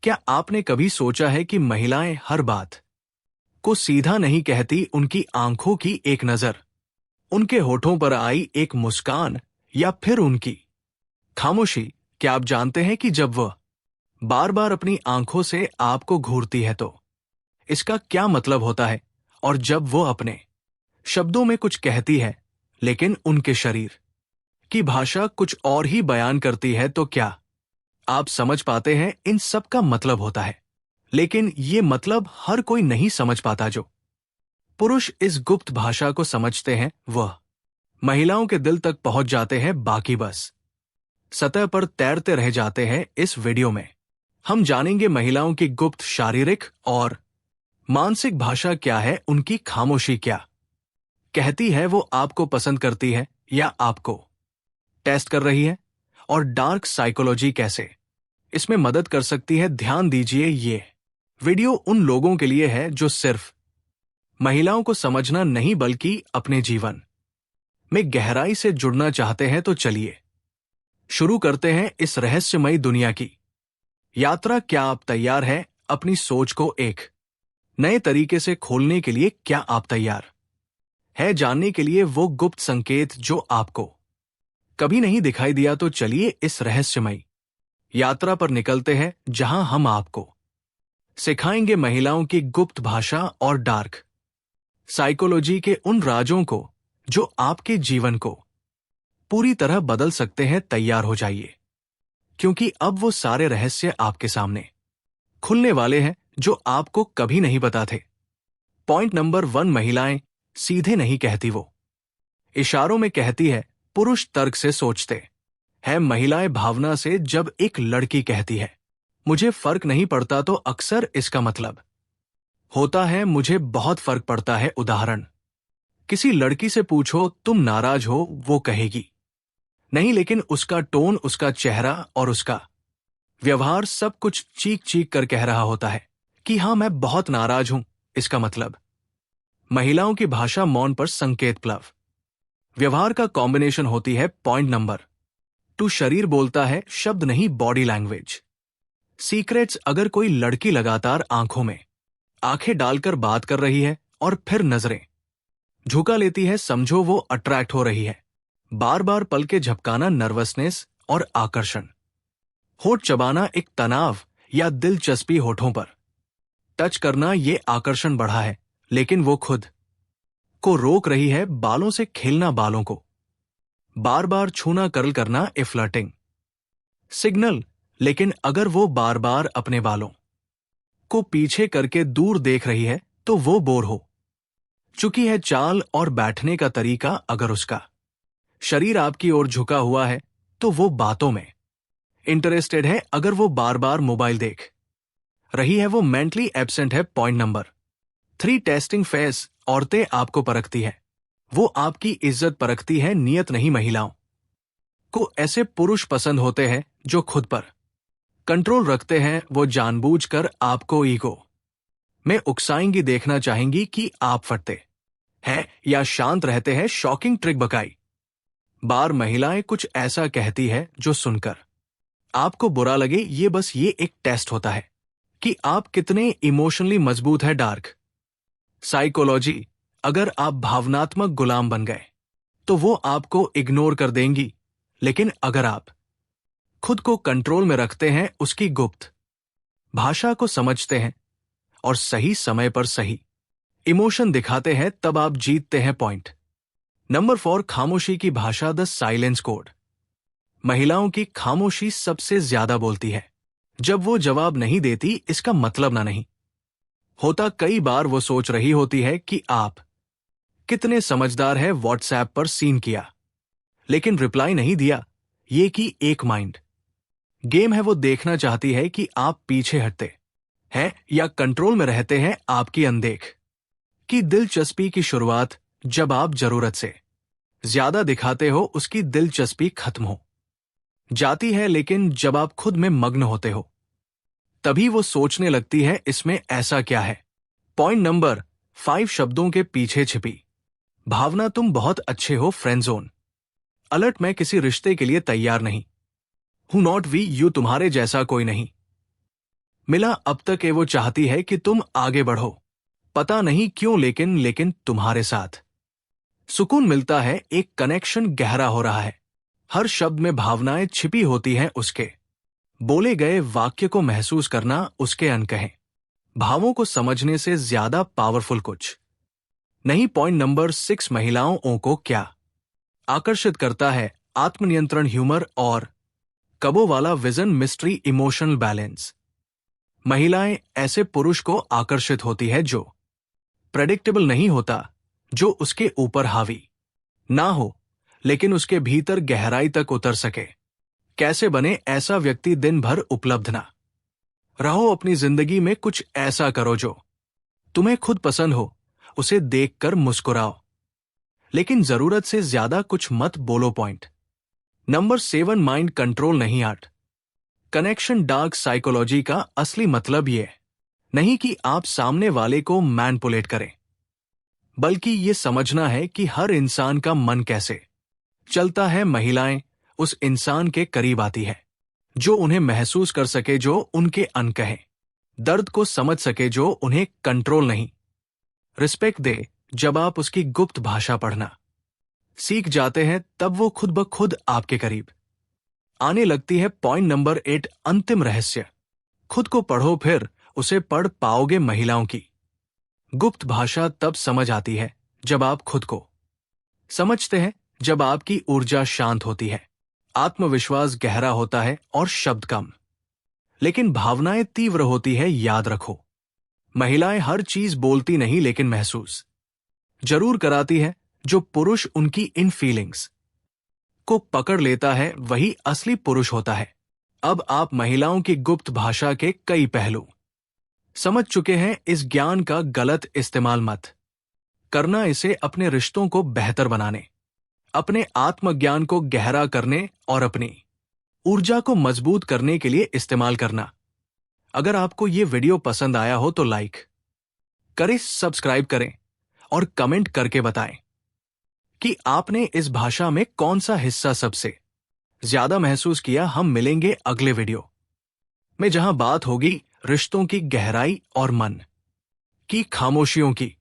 क्या आपने कभी सोचा है कि महिलाएं हर बात को सीधा नहीं कहती? उनकी आंखों की एक नजर, उनके होठों पर आई एक मुस्कान, या फिर उनकी खामोशी। क्या आप जानते हैं कि जब वह बार बार अपनी आंखों से आपको घूरती है तो इसका क्या मतलब होता है? और जब वो अपने शब्दों में कुछ कहती है लेकिन उनके शरीर की भाषा कुछ और ही बयान करती है, तो क्या आप समझ पाते हैं? इन सब का मतलब होता है, लेकिन ये मतलब हर कोई नहीं समझ पाता। जो पुरुष इस गुप्त भाषा को समझते हैं वह महिलाओं के दिल तक पहुंच जाते हैं, बाकी बस सतह पर तैरते रह जाते हैं। इस वीडियो में हम जानेंगे महिलाओं की गुप्त शारीरिक और मानसिक भाषा क्या है, उनकी खामोशी क्या कहती है, वो आपको पसंद करती है या आपको टेस्ट कर रही है, और डार्क साइकोलॉजी कैसे इसमें मदद कर सकती है। ध्यान दीजिए, ये वीडियो उन लोगों के लिए है जो सिर्फ महिलाओं को समझना नहीं बल्कि अपने जीवन में गहराई से जुड़ना चाहते हैं। तो चलिए शुरू करते हैं इस रहस्यमयी दुनिया की यात्रा। क्या आप तैयार हैं अपनी सोच को एक नए तरीके से खोलने के लिए? क्या आप तैयार है जानने के लिए वो गुप्त संकेत जो आपको कभी नहीं दिखाई दिया? तो चलिए इस रहस्यमयी यात्रा पर निकलते हैं, जहां हम आपको सिखाएंगे महिलाओं की गुप्त भाषा और डार्क साइकोलॉजी के उन राजों को जो आपके जीवन को पूरी तरह बदल सकते हैं। तैयार हो जाइए, क्योंकि अब वो सारे रहस्य आपके सामने खुलने वाले हैं जो आपको कभी नहीं पता थे। पॉइंट नंबर 1, महिलाएं सीधे नहीं कहती, वो इशारों में कहती है। पुरुष तर्क से सोचते हैं, महिलाएं भावना से। जब एक लड़की कहती है मुझे फर्क नहीं पड़ता, तो अक्सर इसका मतलब होता है मुझे बहुत फर्क पड़ता है। उदाहरण, किसी लड़की से पूछो तुम नाराज हो, वो कहेगी नहीं, लेकिन उसका टोन, उसका चेहरा और उसका व्यवहार सब कुछ चीख चीख कर कह रहा होता है कि हाँ मैं बहुत नाराज हूं। इसका मतलब महिलाओं की भाषा मौन पर संकेत प्लव व्यवहार का कॉम्बिनेशन होती है। पॉइंट नंबर 2, शरीर बोलता है, शब्द नहीं, बॉडी लैंग्वेज सीक्रेट्स। अगर कोई लड़की लगातार आंखों में आंखें डालकर बात कर रही है और फिर नजरें झुका लेती है, समझो वो अट्रैक्ट हो रही है। बार बार पलकें झपकाना, नर्वसनेस और आकर्षण। होठ चबाना, एक तनाव या दिलचस्पी। होठों पर टच करना, ये आकर्षण बढ़ा है, लेकिन वो खुद को रोक रही है। बालों से खेलना, बालों को बार बार छूना, कर्ल करना, ए फ्लर्टिंग सिग्नल। लेकिन अगर वो बार बार अपने बालों को पीछे करके दूर देख रही है तो वो बोर हो चुकी है। चाल और बैठने का तरीका, अगर उसका शरीर आपकी ओर झुका हुआ है तो वो बातों में इंटरेस्टेड है। अगर वो बार बार मोबाइल देख रही है, वो मेंटली एब्सेंट है। Point number 3, testing face. औरतें आपको परखती है, वो आपकी इज्जत परखती है, नियत नहीं। महिलाओं को ऐसे पुरुष पसंद होते हैं जो खुद पर कंट्रोल रखते हैं। वो जानबूझकर आपको ईगो में उकसाएंगी, देखना चाहेंगी कि आप फटते हैं या शांत रहते हैं। शॉकिंग ट्रिक, बकाई बार महिलाएं कुछ ऐसा कहती है जो सुनकर आपको बुरा लगे। ये एक टेस्ट होता है कि आप कितने इमोशनली मजबूत है। डार्क साइकोलॉजी, अगर आप भावनात्मक गुलाम बन गए तो वो आपको इग्नोर कर देंगी, लेकिन अगर आप खुद को कंट्रोल में रखते हैं, उसकी गुप्त भाषा को समझते हैं और सही समय पर सही इमोशन दिखाते हैं, तब आप जीतते हैं। पॉइंट नंबर 4, खामोशी की भाषा, द साइलेंस कोड। महिलाओं की खामोशी सबसे ज्यादा बोलती है। जब वो जवाब नहीं देती, इसका मतलब ना नहीं होता। कई बार वो सोच रही होती है कि आप कितने समझदार है, व्हाट्सएप पर सीन किया लेकिन रिप्लाई नहीं दिया। ये कि एक माइंड गेम है। वो देखना चाहती है कि आप पीछे हटते हैं या कंट्रोल में रहते हैं। आपकी अनदेख की दिलचस्पी की शुरुआत जब आप जरूरत से ज्यादा दिखाते हो, उसकी दिलचस्पी खत्म हो जाती है। लेकिन जब आप खुद में मग्न होते हो, तभी वो सोचने लगती है इसमें ऐसा क्या है। पॉइंट नंबर 5, शब्दों के पीछे छिपी भावना, तुम बहुत अच्छे हो, फ्रेंड जोन अलर्ट। मैं किसी रिश्ते के लिए तैयार नहीं हूं, नॉट वी यू, तुम्हारे जैसा कोई नहीं। मिला अब तक ये वो चाहती है कि तुम आगे बढ़ो, पता नहीं क्यों, लेकिन लेकिन तुम्हारे साथ सुकून मिलता है, एक कनेक्शन गहरा हो रहा है। हर शब्द में भावनाएं छिपी होती हैं उसके, बोले गए वाक्य को महसूस करना उसके अनकहे भावों को समझने से ज्यादा पावरफुल कुछ नहीं। पॉइंट नंबर 6, महिलाओं को क्या आकर्षित करता है? आत्मनियंत्रण, ह्यूमर और कबो वाला विजन, मिस्ट्री, इमोशनल बैलेंस। महिलाएं ऐसे पुरुष को आकर्षित होती है जो प्रेडिक्टेबल नहीं होता, जो उसके ऊपर हावी ना हो लेकिन उसके भीतर गहराई तक उतर सके। कैसे बने ऐसा व्यक्ति? दिन भर उपलब्ध ना रहो, अपनी जिंदगी में कुछ ऐसा करो जो तुम्हें खुद पसंद हो, उसे देखकर मुस्कुराओ, लेकिन जरूरत से ज्यादा कुछ मत बोलो। पॉइंट नंबर 7, माइंड कंट्रोल नहीं, आर्ट कनेक्शन। डार्क साइकोलॉजी का असली मतलब यह नहीं कि आप सामने वाले को मैनिपुलेट करें, बल्कि ये समझना है कि हर इंसान का मन कैसे चलता है। महिलाएं उस इंसान के करीब आती है जो उन्हें महसूस कर सके, जो उनके अनकहे दर्द को समझ सके, जो उन्हें कंट्रोल नहीं, रिस्पेक्ट दे। जब आप उसकी गुप्त भाषा पढ़ना सीख जाते हैं, तब वो खुद ब खुद आपके करीब आने लगती है। पॉइंट नंबर 8, अंतिम रहस्य। खुद को पढ़ो, फिर उसे पढ़ पाओगे। महिलाओं की गुप्त भाषा तब समझ आती है जब आप खुद को समझते हैं, जब आपकी ऊर्जा शांत होती है, आत्मविश्वास गहरा होता है और शब्द कम लेकिन भावनाएं तीव्र होती है। याद रखो, महिलाएं हर चीज बोलती नहीं, लेकिन महसूस जरूर कराती है। जो पुरुष उनकी इन फीलिंग्स को पकड़ लेता है, वही असली पुरुष होता है। अब आप महिलाओं की गुप्त भाषा के कई पहलू समझ चुके हैं। इस ज्ञान का गलत इस्तेमाल मत करना, इसे अपने रिश्तों को बेहतर बनाने, अपने आत्मज्ञान को गहरा करने और अपनी ऊर्जा को मजबूत करने के लिए इस्तेमाल करना। अगर आपको ये वीडियो पसंद आया हो तो लाइक करें, सब्सक्राइब करें और कमेंट करके बताएं कि आपने इस भाषा में कौन सा हिस्सा सबसे ज्यादा महसूस किया। हम मिलेंगे अगले वीडियो में, जहां बात होगी रिश्तों की गहराई और मन की खामोशियों की।